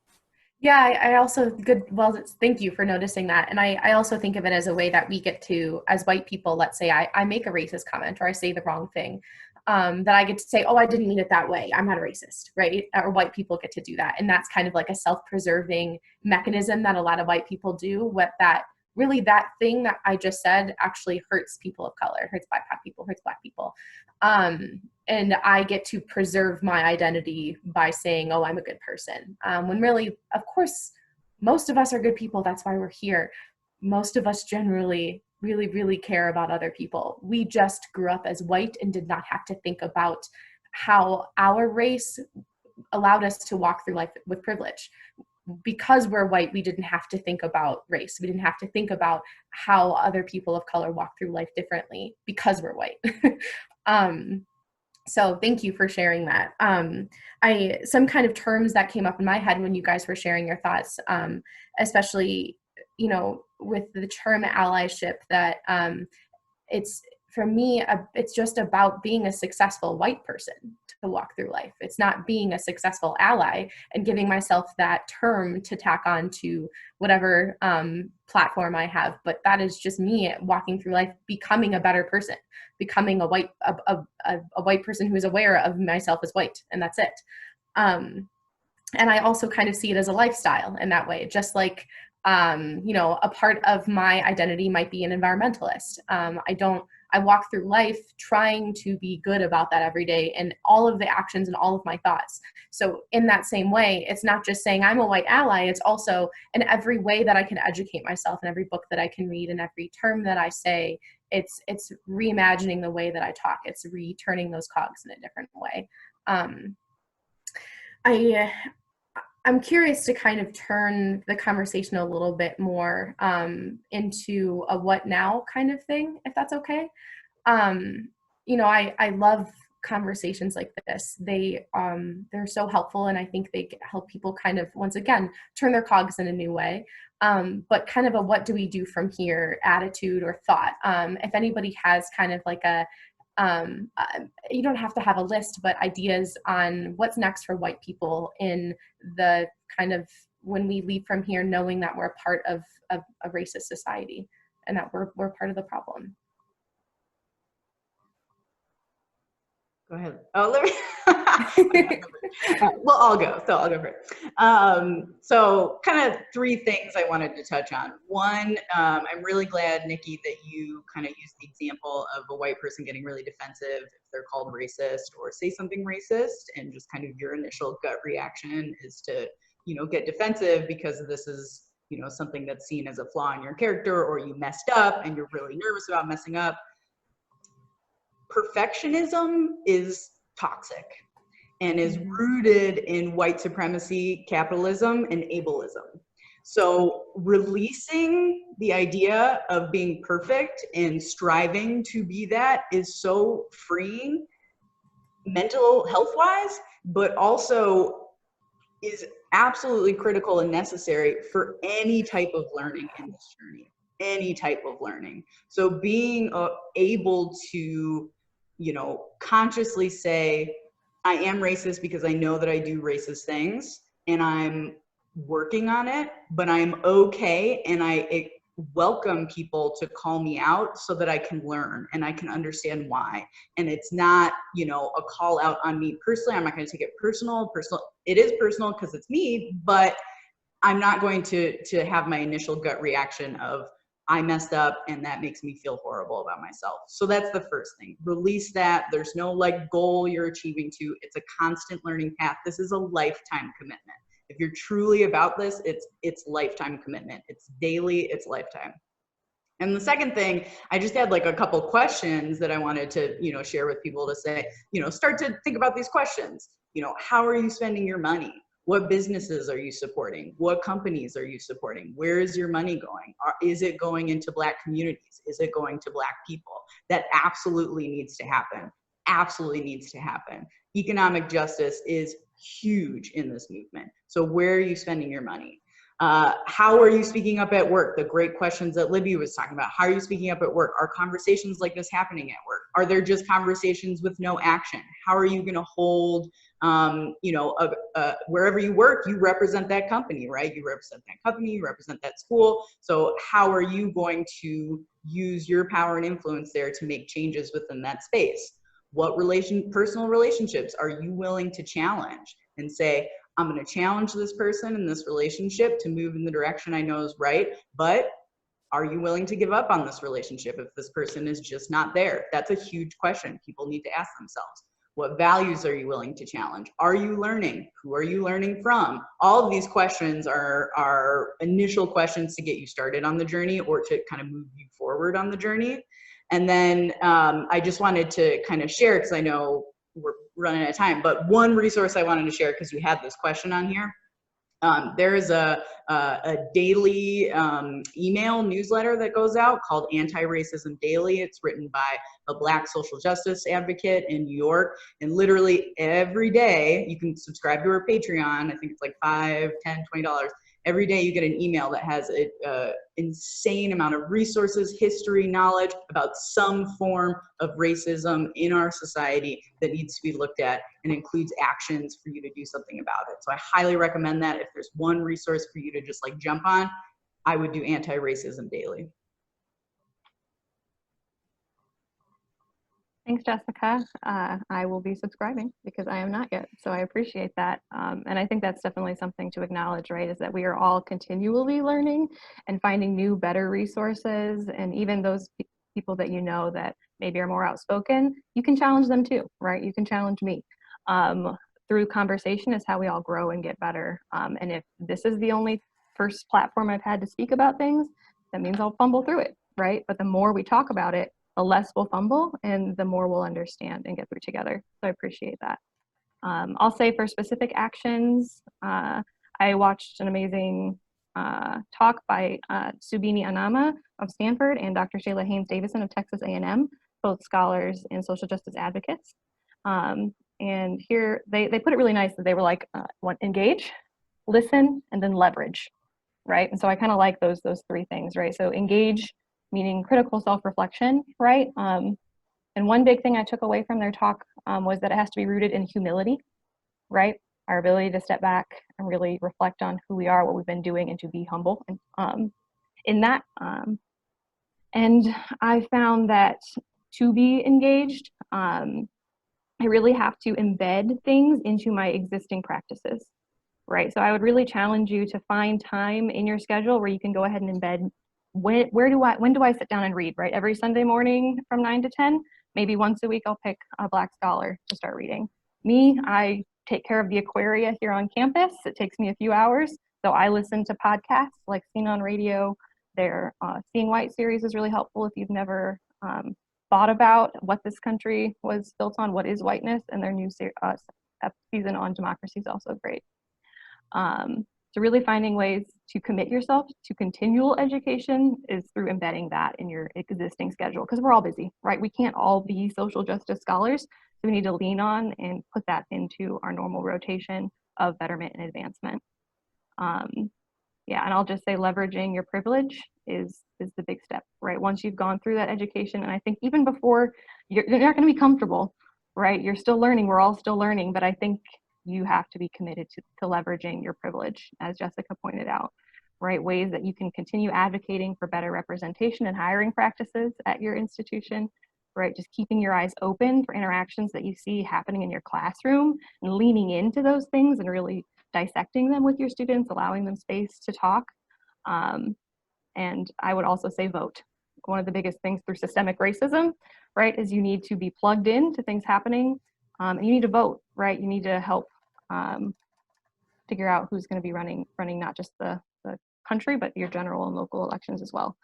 Yeah, I also, well, thank you for noticing that. And I also think of it as a way that we get to, as white people, let's say I make a racist comment or I say the wrong thing, that I get to say, oh, I didn't mean it that way, I'm not a racist, right? Or white people get to do that. And that's kind of like a self-preserving mechanism that a lot of white people do, what that really, that thing that I just said actually hurts people of color, hurts BIPOC people, hurts Black people. And I get to preserve my identity by saying, oh, I'm a good person. When really, of course, most of us are good people. That's why we're here. Most of us generally really, really care about other people. We just grew up as white and did not have to think about how our race allowed us to walk through life with privilege. Because we're white, we didn't have to think about race. We didn't have to think about how other people of color walk through life differently because we're white. So thank you for sharing that. Some kind of terms that came up in my head when you guys were sharing your thoughts, especially, you know, with the term allyship, that it's, for me, it's just about being a successful white person to walk through life. It's not being a successful ally and giving myself that term to tack on to whatever platform I have. But that is just me walking through life, becoming a better person, becoming a white person who is aware of myself as white, and that's it. And I also kind of see it as a lifestyle in that way, just like, you know, a part of my identity might be an environmentalist. I walk through life trying to be good about that every day, and all of the actions and all of my thoughts. So in that same way, it's not just saying I'm a white ally, it's also in every way that I can educate myself, in every book that I can read, and every term that I say, it's reimagining the way that I talk. It's returning those cogs in a different way. I'm curious to kind of turn the conversation a little bit more into a what now kind of thing, if that's okay. You know, I love conversations like this. They're so helpful, and I think they help people kind of, once again, turn their cogs in a new way. But kind of a what do we do from here attitude or thought. If anybody has kind of like a, you don't have to have a list, but ideas on what's next for white people in the kind of, when we leave from here knowing that we're a part of a racist society and that we're part of the problem. Go ahead. Oh, let me. Well, I'll go. So I'll go first. So kind of three things I wanted to touch on. One, I'm really glad, Nikki, that you kind of used the example of a white person getting really defensive if they're called racist or say something racist, and just kind of your initial gut reaction is to, you know, get defensive because this is, you know, something that's seen as a flaw in your character, or you messed up and you're really nervous about messing up. Perfectionism is toxic and is rooted in white supremacy, capitalism, and ableism. So releasing the idea of being perfect and striving to be that is so freeing, mental health-wise, but also is absolutely critical and necessary for any type of learning in this journey, any type of learning. So being able to, you know, consciously say, I am racist because I know that I do racist things and I'm working on it, but I'm okay, and I welcome people to call me out so that I can learn and I can understand why. And it's not, you know, a call out on me personally. I'm not going to take it personal. It is personal because it's me, but I'm not going to have my initial gut reaction of, I messed up and that makes me feel horrible about myself. So that's the first thing. Release that. There's no like goal you're achieving to. It's a constant learning path. This is a lifetime commitment. If you're truly about this, it's lifetime commitment. It's daily, it's lifetime. And the second thing, I just had like a couple questions that I wanted to, you know, share with people to say, you know, start to think about these questions. You know, how are you spending your money? What businesses are you supporting? What companies are you supporting? Where is your money going? Is it going into Black communities? Is it going to Black people? That absolutely needs to happen. Absolutely needs to happen. Economic justice is huge in this movement. So where are you spending your money? How are you speaking up at work? The great questions that Libby was talking about. How are you speaking up at work? Are conversations like this happening at work? Are there just conversations with no action? How are you going to hold, you know, wherever you work, you represent that company, right? You represent that company, you represent that school. So how are you going to use your power and influence there to make changes within that space? What personal relationships are you willing to challenge and say, I'm going to challenge this person in this relationship to move in the direction I know is right, but are you willing to give up on this relationship if this person is just not there? That's a huge question people need to ask themselves. What values are you willing to challenge? Are you learning? Who are you learning from? All of these questions are initial questions to get you started on the journey or to kind of move you forward on the journey. And then I just wanted to kind of share, because I know we're running out of time, but one resource I wanted to share, because we had this question on here. There is a daily email newsletter that goes out called Anti-Racism Daily. It's written by a Black social justice advocate in New York. And literally every day, you can subscribe to her Patreon. I think it's like $5, $10, $20. Every day you get an email that has an insane amount of resources, history, knowledge about some form of racism in our society that needs to be looked at, and includes actions for you to do something about it. So I highly recommend that. If there's one resource for you to just like jump on, I would do Anti-Racism Daily. Thanks, Jessica. I will be subscribing because I am not yet, so I appreciate that. And I think that's definitely something to acknowledge, right, is that we are all continually learning and finding new, better resources. And even those people that you know that maybe are more outspoken, you can challenge them too, right? You can challenge me. Through conversation is how we all grow and get better. And if this is the only first platform I've had to speak about things, that means I'll fumble through it, right? But the more we talk about it, the less we'll fumble and the more we'll understand and get through together. So I appreciate that. I'll say for specific actions, I watched an amazing talk by Subini Anama of Stanford and Dr. Shayla Haynes Davison of Texas A&M, both scholars and social justice advocates. And here they put it really nice that they were like, engage, listen, and then leverage, right? And so I kind of like those three things, right? So engage, meaning critical self-reflection, right? And one big thing I took away from their talk was that it has to be rooted in humility, right? Our ability to step back and really reflect on who we are, what we've been doing, and to be humble in that. And I found that to be engaged, I really have to embed things into my existing practices, right? So I would really challenge you to find time in your schedule where you can go ahead and embed when do I sit down and read, right? Every Sunday morning from 9 to 10, maybe once a week I'll pick a Black scholar to start reading. Me, I take care of the aquaria here on campus. It takes me a few hours. So I listen to podcasts like Seen on Radio. Their Seeing White series is really helpful if you've never thought about what this country was built on, what is whiteness, and their new season on democracy is also great. So really finding ways to commit yourself to continual education is through embedding that in your existing schedule, because we're all busy, right? We can't all be social justice scholars, so we need to lean on and put that into our normal rotation of betterment and advancement. Yeah, and I'll just say leveraging your privilege is the big step, right? Once you've gone through that education, and I think even before, you're not going to be comfortable, right? You're still learning, we're all still learning, but I think you have to be committed to leveraging your privilege, as Jessica pointed out, right? Ways that you can continue advocating for better representation and hiring practices at your institution, right? Just keeping your eyes open for interactions that you see happening in your classroom and leaning into those things and really dissecting them with your students, allowing them space to talk. And I would also say vote. One of the biggest things through systemic racism, right, is you need to be plugged in to things happening, and you need to vote, right? You need to help figure out who's going to be running not just the country, but your general and local elections as well.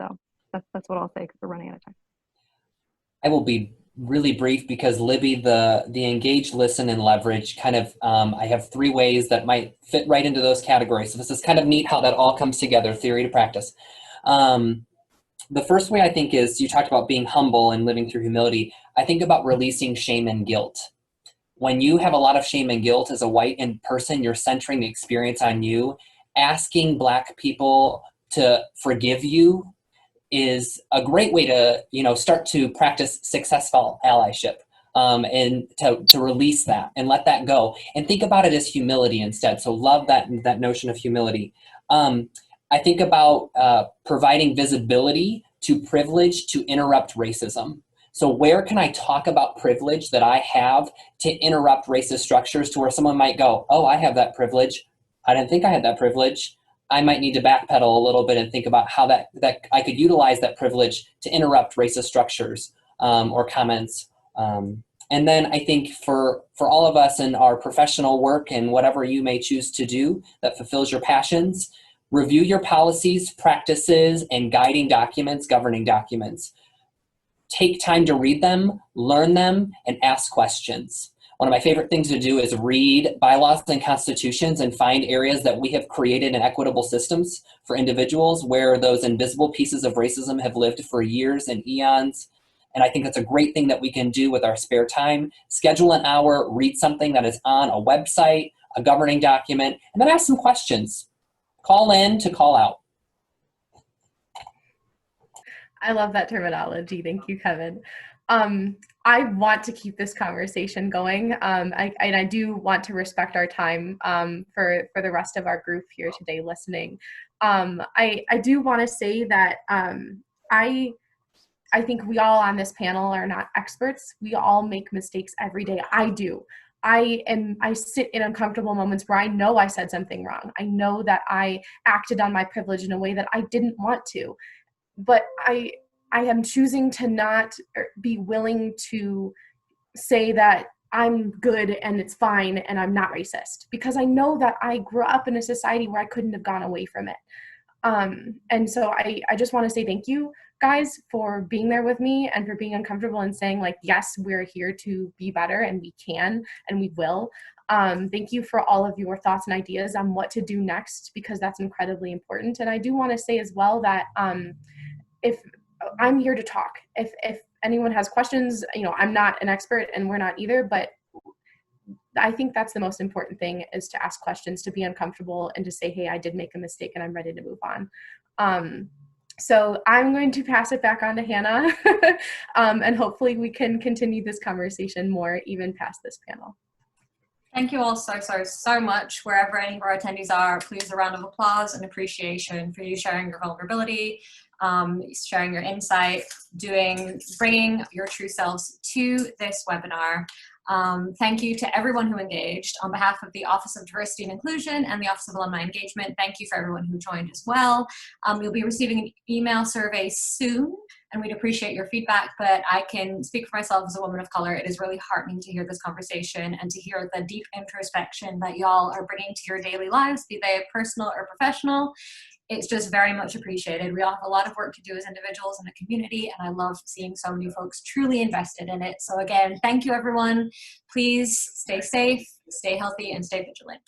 So that's what I'll say, because we're running out of time. I will be really brief because Libby, the engage, listen, and leverage kind of, I have 3 ways that might fit right into those categories. So this is kind of neat how that all comes together, theory to practice. The first way I think is, you talked about being humble and living through humility. I think about releasing shame and guilt. When you have a lot of shame and guilt as a white in person, you're centering the experience on you. Asking Black people to forgive you is a great way to, start to practice successful allyship, and to release that and let that go and think about it as humility instead. So love that notion of humility. I think about providing visibility to privilege to interrupt racism. So where can I talk about privilege that I have to interrupt racist structures, to where someone might go, oh, I have that privilege. I didn't think I had that privilege. I might need to backpedal a little bit and think about how that I could utilize that privilege to interrupt racist structures or comments. And then I think for all of us in our professional work and whatever you may choose to do that fulfills your passions, review your policies, practices, and guiding documents, governing documents. Take time to read them, learn them, and ask questions. One of my favorite things to do is read bylaws and constitutions and find areas that we have created in equitable systems for individuals where those invisible pieces of racism have lived for years and eons. And I think that's a great thing that we can do with our spare time. Schedule an hour, read something that is on a website, a governing document, and then ask some questions. Call in to call out. I love that terminology. Thank you, Kevin. I want to keep this conversation going, and I do want to respect our time for the rest of our group here today listening. I do want to say that I think we all on this panel are not experts. We all make mistakes every day. I do. I sit in uncomfortable moments where I know I said something wrong. I know that I acted on my privilege in a way that I didn't want to. But I am choosing to not be willing to say that I'm good and it's fine and I'm not racist, because I know that I grew up in a society where I couldn't have gone away from it. And so I just want to say thank you, guys, for being there with me and for being uncomfortable and saying, like, yes, we're here to be better and we can and we will. Thank you for all of your thoughts and ideas on what to do next, because that's incredibly important. And I do want to say as well that if I'm here to talk, if anyone has questions, I'm not an expert and we're not either, but I think that's the most important thing, is to ask questions, to be uncomfortable, and to say, hey, I did make a mistake and I'm ready to move on. So I'm going to pass it back on to Hannah, and hopefully we can continue this conversation more even past this panel. Thank you all so much. Wherever any of our attendees are, please a round of applause and appreciation for you sharing your vulnerability, sharing your insight, bringing your true selves to this webinar. Thank you to everyone who engaged. On behalf of the Office of Diversity and Inclusion and the Office of Alumni Engagement, thank you for everyone who joined as well. You'll be receiving an email survey soon, and we'd appreciate your feedback, but I can speak for myself as a woman of color. It is really heartening to hear this conversation and to hear the deep introspection that y'all are bringing to your daily lives, be they personal or professional. It's just very much appreciated. We all have a lot of work to do as individuals in the community, and I love seeing so many folks truly invested in it. So again, thank you everyone. Please stay safe, stay healthy, and stay vigilant.